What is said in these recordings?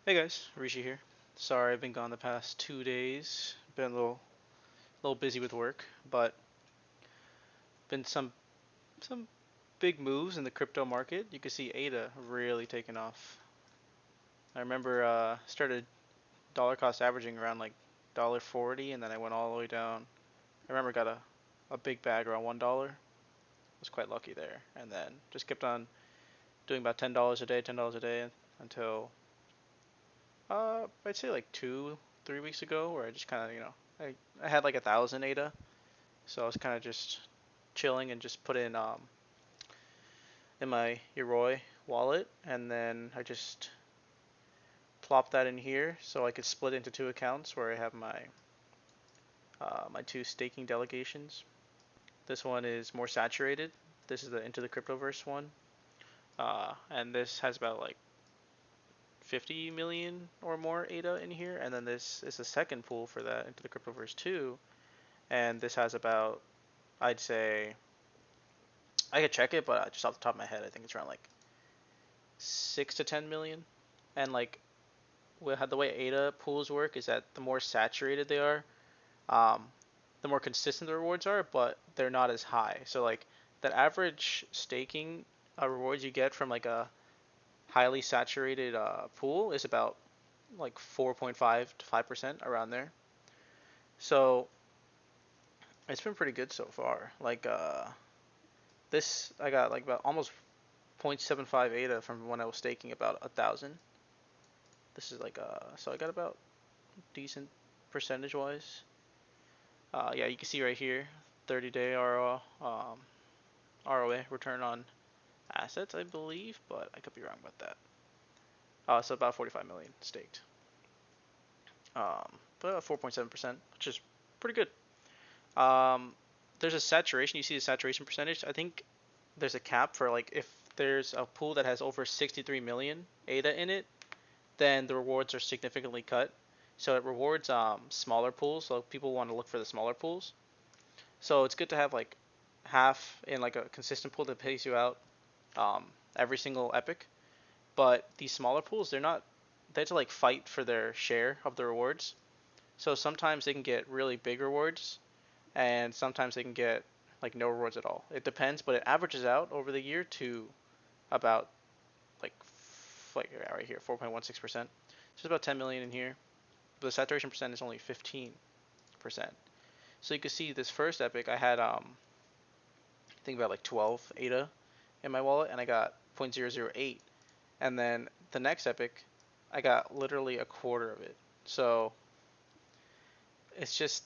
Hey guys, Rishi here. Sorry I've been gone the past 2 days. Been a little busy with work, but been some big moves in the crypto market. You can see ADA really taking off. I remember started dollar cost averaging around like $1.40, and then I went all the way down. I remember got a big bag around $1. Was quite lucky there, and then just kept on doing about $10 a day until I'd say like 2 3 weeks ago, where I just kind of I had like 1,000 ADA. So I was kind of just chilling and just put in my Yoroi wallet, and then I just plopped that in here so I could split into two accounts where I have my two staking delegations. This one is more saturated. This is the Into the Cryptoverse one, and this has about like 50 million or more ADA in here, and then this is the second pool for that Into the Cryptoverse 2, and this has about, I'd say, I could check it, but just off the top of my head, I think it's around like 6 to 10 million. And like how the way ADA pools work is that the more saturated they are, um, the more consistent the rewards are, but they're not as high. So like the average staking rewards you get from like a highly saturated pool is about like 4.5 to 5% around there. So it's been pretty good so far. Like this, I got like about almost 0.75 ADA from when I was staking about 1,000. This is like so I got about decent percentage wise. Yeah, you can see right here, 30-day ROA, return on assets, I believe, but I could be wrong about that. So about 45 million staked. But 4.7%, which is pretty good. There's a saturation. You see the saturation percentage. I think there's a cap for like if there's a pool that has over 63 million ADA in it, then the rewards are significantly cut. So it rewards smaller pools. So people want to look for the smaller pools. So it's good to have like half in like a consistent pool that pays you out um, every single epic. But these smaller pools, they have to like fight for their share of the rewards. So sometimes they can get really big rewards, and sometimes they can get like no rewards at all. It depends, but it averages out over the year to about like right here, 4.16%. So it's about 10 million in here. But the saturation percent is only 15%. So you can see this first epic, I had I think about like 12 ADA in my wallet, and I got 0.008. And then the next epic, I got literally a quarter of it. So it's just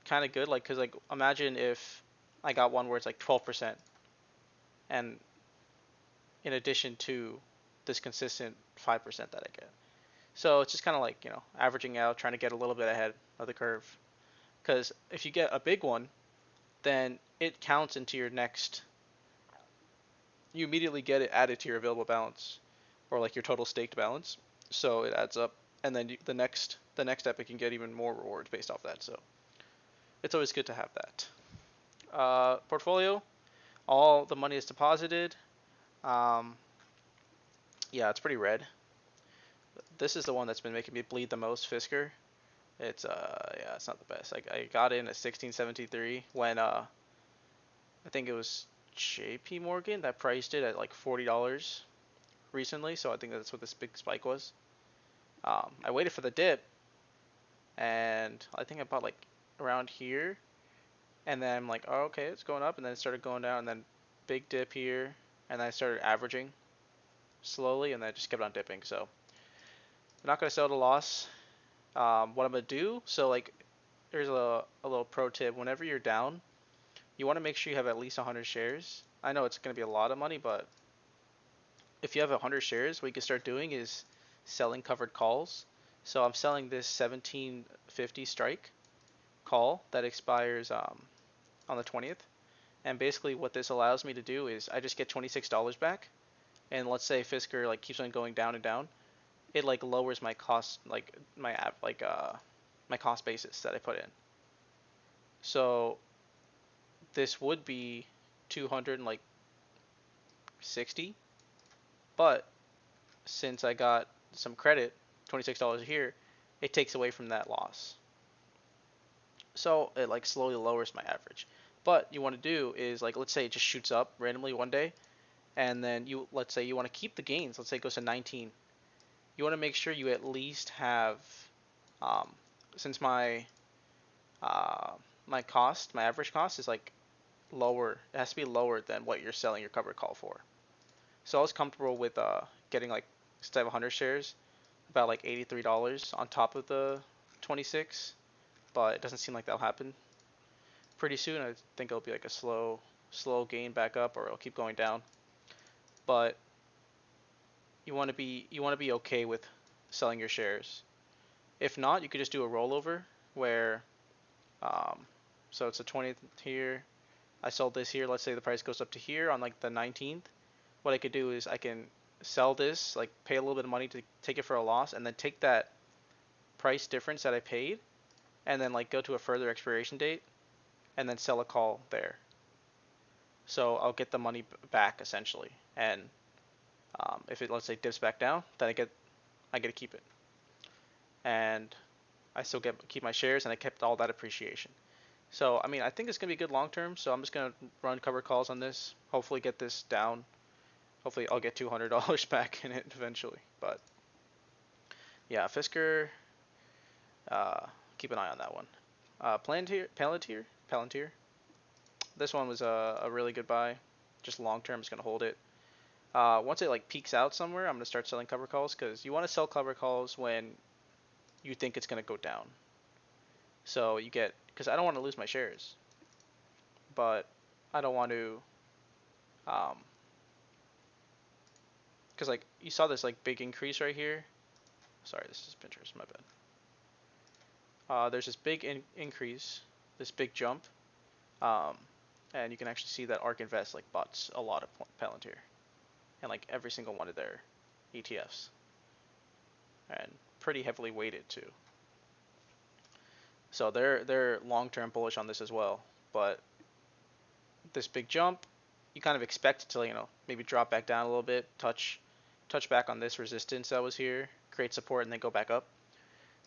kind of good, like, cause like imagine if I got one where it's like 12%, and in addition to this consistent 5% that I get. So it's just kind of like averaging out, trying to get a little bit ahead of the curve. Because if you get a big one, then it counts into your next. You immediately get it added to your available balance, or like your total staked balance. So it adds up, and then the next epic can get even more rewards based off that. So it's always good to have that. Portfolio, all the money is deposited. Um, yeah, it's pretty red. This is the one that's been making me bleed the most, Fisker. It's yeah, it's not the best. I got in at 1673 when I think it was JP Morgan that priced it at like $40 recently, so I think that's what this big spike was. I waited for the dip, and I think I bought like around here, and then I'm like, oh, okay, it's going up, and then it started going down, and then big dip here, and then I started averaging slowly, and then it just kept on dipping. So I'm not gonna sell at a loss. What I'm gonna do, so like, here's a little pro tip: whenever you're down, you want to make sure you have at least 100 shares. I know it's gonna be a lot of money, but if you have 100 shares, what you can start doing is selling covered calls. So I'm selling this 1750 strike call that expires on the 20th. And basically what this allows me to do is I just get $26 back. And let's say Fisker like keeps on going down and down, it like lowers my cost, like my cost basis that I put in. So this would be 260, but since I got some credit $26 here, it takes away from that loss. So it like slowly lowers my average. But you want to do is like, let's say it just shoots up randomly one day, and then let's say you want to keep the gains. Let's say it goes to 19. You want to make sure you at least have, um, since my cost, my average cost is like lower. It has to be lower than what you're selling your covered call for. So I was comfortable with getting like, instead of 100 shares, about like $83 on top of the 26, but it doesn't seem like that'll happen pretty soon. I think it'll be like a slow gain back up, or it'll keep going down. But you want to be okay with selling your shares. If not, you could just do a rollover where, um, so it's the 20th here. I sold this here. Let's say the price goes up to here on like the 19th. What I could do is I can sell this, like pay a little bit of money to take it for a loss, and then take that price difference that I paid, and then like go to a further expiration date, and then sell a call there. So I'll get the money back essentially, and if it, let's say, dips back down, then I get to keep it, and I still keep my shares, and I kept all that appreciation. So I mean, I think it's gonna be good long term. So I'm just gonna run cover calls on this. Hopefully get this down. Hopefully I'll get $200 back in it eventually. But yeah, Fisker. Keep an eye on that one. Palantir. This one was a really good buy. Just long term, just gonna hold it. Once it like peaks out somewhere, I'm gonna start selling cover calls, because you want to sell cover calls when you think it's gonna go down. So you get, because I don't want to lose my shares, but I don't want to, because like you saw this like big increase right here. Sorry, this is Pinterest, my bad. There's this big increase, this big jump, um, and you can actually see that ARK Invest like bought a lot of Palantir, and like every single one of their ETFs, and pretty heavily weighted too. So they're long-term bullish on this as well. But this big jump, you kind of expect it to, maybe drop back down a little bit, touch back on this resistance that was here, create support, and then go back up.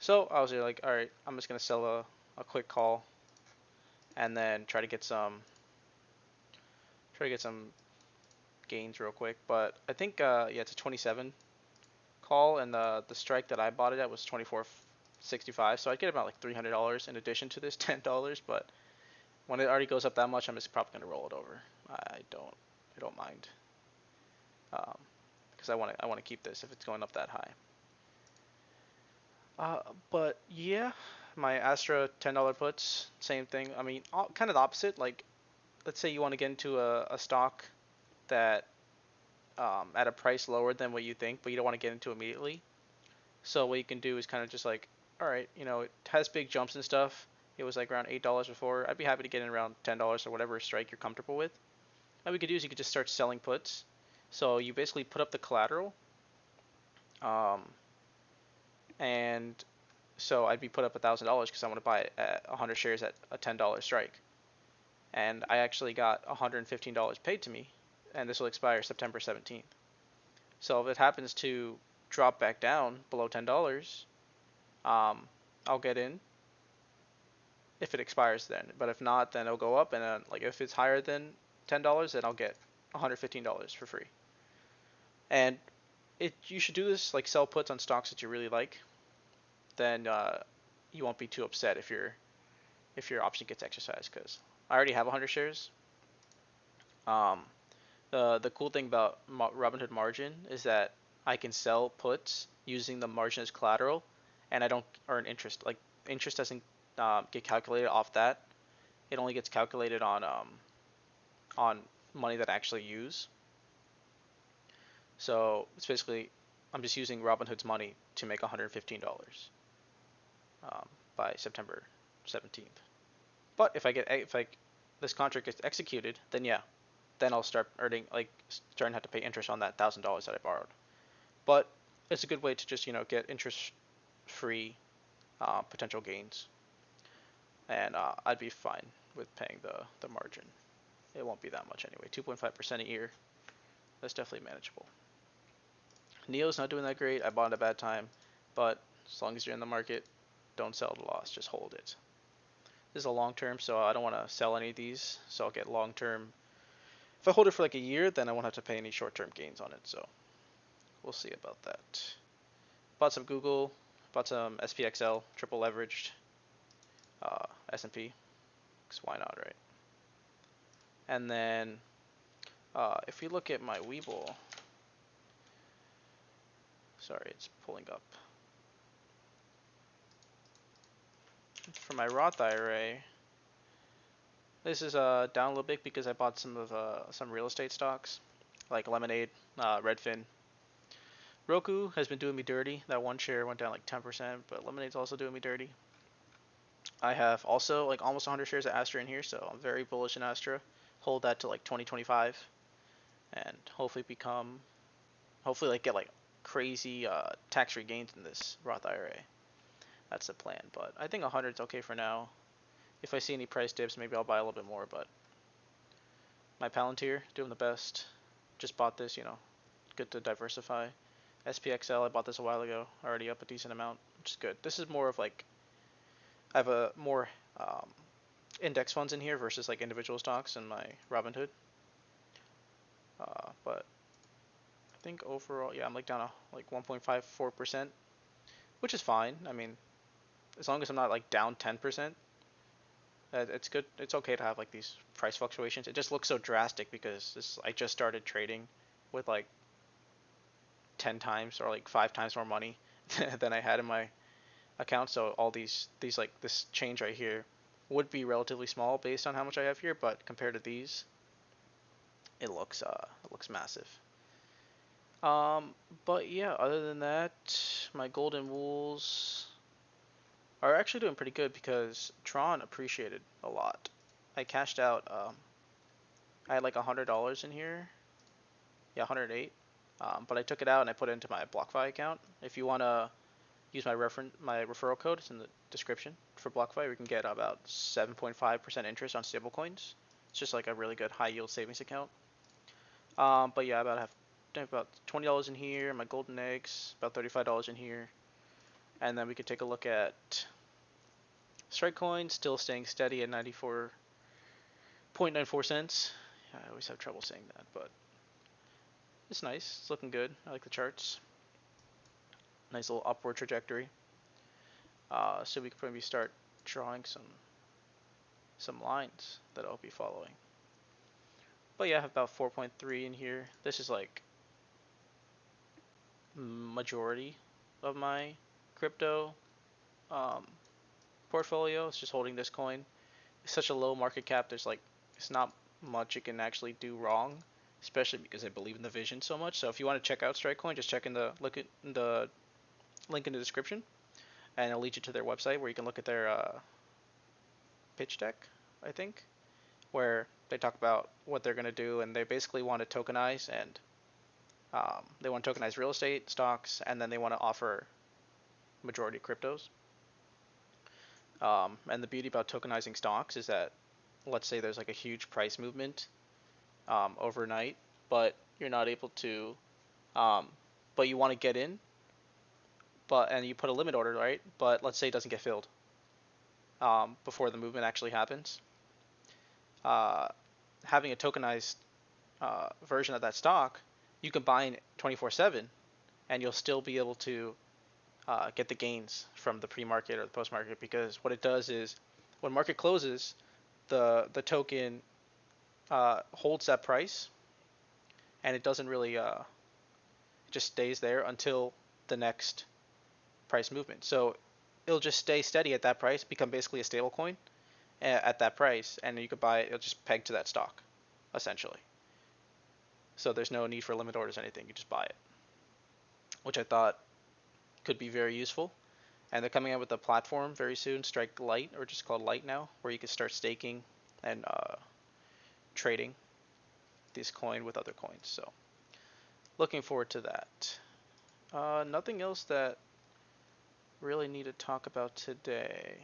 So I was like, all right, I'm just gonna sell a quick call, and then try to get some gains real quick. But I think yeah, it's a 27 call, and the strike that I bought it at was 24.65. So I'd get about like $300 in addition to this $10. But when it already goes up that much, I'm just probably gonna roll it over. I don't mind, because I want to keep this if it's going up that high. But yeah, my Astra $10 puts, same thing. I mean, kind of the opposite. Like, let's say you want to get into a stock that at a price lower than what you think, but you don't want to get into immediately. So what you can do is kind of just like, all right, it has big jumps and stuff. It was like around $8 before. I'd be happy to get in around $10 or whatever strike you're comfortable with. What we could do is you could just start selling puts. So you basically put up the collateral, and so I'd be put up $1,000 because I want to buy it at 100 shares at a $10 strike, and I actually got $115 paid to me, and this will expire September 17th. So if it happens to drop back down below $10, I'll get in if it expires then. But if not, then it'll go up, and then like if it's higher than $10, then I'll get $115 for free. And you should do this, like sell puts on stocks that you really like. Then you won't be too upset if your option gets exercised, because I already have 100 shares. The cool thing about Robinhood margin is that I can sell puts using the margin as collateral, and I don't earn interest. Like, interest doesn't get calculated off that. It only gets calculated on money that I actually use. So it's basically, I'm just using Robinhood's money to make $115 by September 17th. But if this contract gets executed, then yeah, then I'll start earning, like, starting to have to pay interest on that $1,000 that I borrowed. But it's a good way to just get interest-free potential gains, and I'd be fine with paying the margin. It won't be that much anyway. 2.5% a year. That's definitely manageable. Neo's not doing that great. I bought at a bad time. But as long as you're in the market, don't sell the loss, just hold it. This is a long term, so I don't want to sell any of these. So I'll get long term. If I hold it for like a year, then I won't have to pay any short term gains on it. So we'll see about that. Bought some Google, bought some SPXL, triple leveraged, S&P, because why not, right? And then if you look at my Webull, sorry, it's pulling up. For my Roth IRA, this is down a little bit because I bought some real estate stocks, like Lemonade, Redfin. Roku has been doing me dirty. That one share went down like 10%, but Lemonade's also doing me dirty. I have also like almost 100 shares of Astra in here, so I'm very bullish in Astra. Hold that to like 2025, and hopefully like get like crazy tax-free gains in this Roth IRA. That's the plan, but I think 100 is okay for now. If I see any price dips, maybe I'll buy a little bit more, but my Palantir doing the best. Just bought this, good to diversify. SPXL, I bought this a while ago, already up a decent amount, which is good. This is more of like, I have a more index funds in here versus like individual stocks in my Robinhood. But I think overall, yeah, I'm like down to like 1.54%, which is fine. I mean, as long as I'm not like down 10%, it's good. It's okay to have like these price fluctuations. It just looks so drastic because I just started trading with like 10 times or like 5 times more money than I had in my account. So all these like this change right here would be relatively small based on how much I have here, but compared to these, it looks massive. But yeah, other than that, my golden wools are actually doing pretty good because Tron appreciated a lot. I cashed out. I had like $100 in here. Yeah, 108. But I took it out and I put it into my BlockFi account. If you want to use my referral code, it's in the description for BlockFi. We can get about 7.5% interest on stablecoins. It's just like a really good high yield savings account. But yeah, I have about $20 in here. My golden eggs, about $35 in here. And then we could take a look at Strikecoin, still staying steady at 94.94 cents. I always have trouble saying that, but it's nice. It's looking good. I like the charts. Nice little upward trajectory. So we could probably start drawing some lines that I'll be following. But yeah, I have about 4.3 in here. This is like majority of my crypto portfolio. It's just holding this coin. It's such a low market cap. It's not much it can actually do wrong, especially because I believe in the vision so much. So if you want to check out Strikecoin, just check in the link in the description, and it'll lead you to their website where you can look at their pitch deck, I think, where they talk about what they're going to do, and they basically want to tokenize, and they want to tokenize real estate, stocks, and then they want to offer majority cryptos. And the beauty about tokenizing stocks is that, let's say there's like a huge price movement overnight, but you're not able to, but you want to get in, and you put a limit order, right? But let's say it doesn't get filled before the movement actually happens. Having a tokenized version of that stock, you can buy in 24/7, and you'll still be able to get the gains from the pre-market or the post-market, because what it does is when market closes, the token holds that price, and it doesn't really it just stays there until the next price movement. So it'll just stay steady at that price, become basically a stable coin at that price, and you could buy it. It'll just peg to that stock, essentially. So there's no need for limit orders or anything. You just buy it, which I thought could be very useful. And they're coming out with a platform very soon, Strike Lite, or just called Lite now, where you can start staking and trading this coin with other coins. So looking forward to that. Nothing else that really need to talk about today.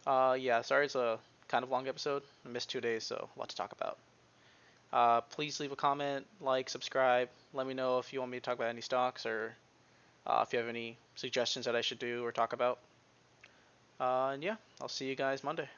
Yeah, sorry it's a kind of long episode. I missed 2 days, so a lot to talk about. Please leave a comment, like, subscribe. Let me know if you want me to talk about any stocks or if you have any suggestions that I should do or talk about. And yeah, I'll see you guys Monday.